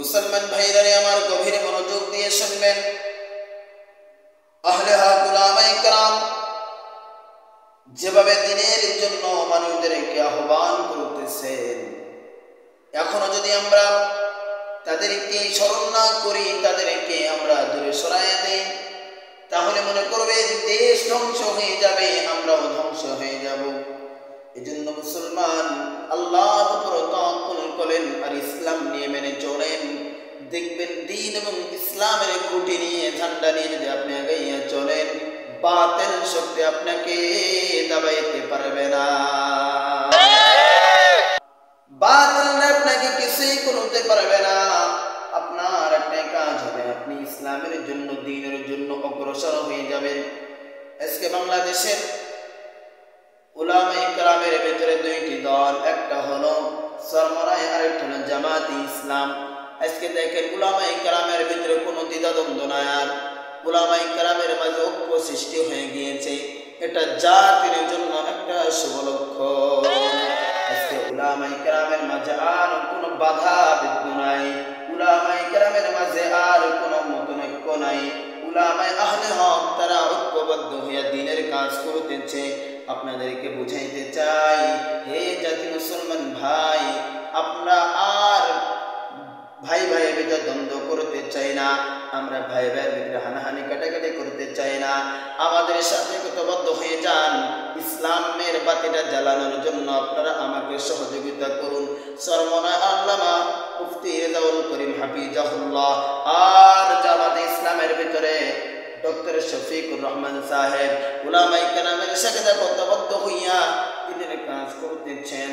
মুসলমান ভাইরা আমার গভীর মনোযোগ দিয়ে শুনবেন। আহলে হক উলামায়ে কেরাম যেভাবে দ্বীনের জন্য মানুষদেরকে আহ্বান করতেছেন, এখনো যদি আমরা তাদেরকে স্মরণ না করি, তাদেরকে আমরা দূরে সরাইয়া দেই, তাহলে মনে করবেন দেশ ধ্বংস হয়ে যাবে, আমরাও ধ্বংস হয়ে যাব। এজন্য মুসলমান আল্লাহর উপর তাওয়াক্কুল করেন আর ইসলাম নিয়ে মেনে চলেন। দেখবেন দ্বীন এবং ইসলামের খুঁটি নিয়ে, ঝান্ডা নিয়ে যদি আপনি আগাইয়া চলেন, বাতিল শক্তি আপনাকে দাবাইতে পারবে না, বাতিল আপনাকে কিছুই করতে পারবে না। আপনার একটাই কাজ হবে, আপনি ইসলামের জন্য, দ্বীনের জন্য অগ্রসর হয়ে যাবেন। আজকে বাংলাদেশের উলামায়ে কেরামের ভিতরে দুইটি দল, একটা হলো সরমরায় আর একটা হলো জামাতে ইসলাম। আজকে দেখেন উলামায়ে কেরামের ভিতরে কোনো দ্বিধাদ্বন্দ্ব নাই, আর উলামায়ে কেরামের মাঝে ঐক্য সৃষ্টি হয়ে গিয়েছে। এটা জাতির জন্য একটা শুভ লক্ষণ। আজকে উলামায়ে কেরামের মাঝে আর কোনো বাধা বিঘ্ন নাই, উলামায়ে কেরামের মাঝে আর কোনো মতনৈক্য নাই। উলামায়ে আহলে হক তারা ঐক্যবদ্ধ হয়ে দ্বীনের কাজ করতেছে। আপনাদেরকে বুঝাইতে চাই, হে জাতি মুসলমান ভাই, আমরা আর ভাই ভাইয়ের ভিতরে দ্বন্দ্ব করতে চাই না, আমরা ভাই ভাইয়ের ভিতরে হানাহানি কাটাকাটি করতে চাই না। আমাদের সাথে ঐক্যবদ্ধ হয়ে যান, ইসলামের বাতিটা জ্বালানোর জন্য আপনারা আমাকে সহযোগিতা করুন। সরমনায় আল্লামা মুফতি রেজাউল করিম হাফিজাহুল্লাহ আর জামাতে ইসলামের ভিতরে ডক্টর শফিকুর রহমান সাহেব উলামায়ে কেরামের সাথে ঐক্যবদ্ধ হইয়া দ্বীনের কাজ করতেছেন।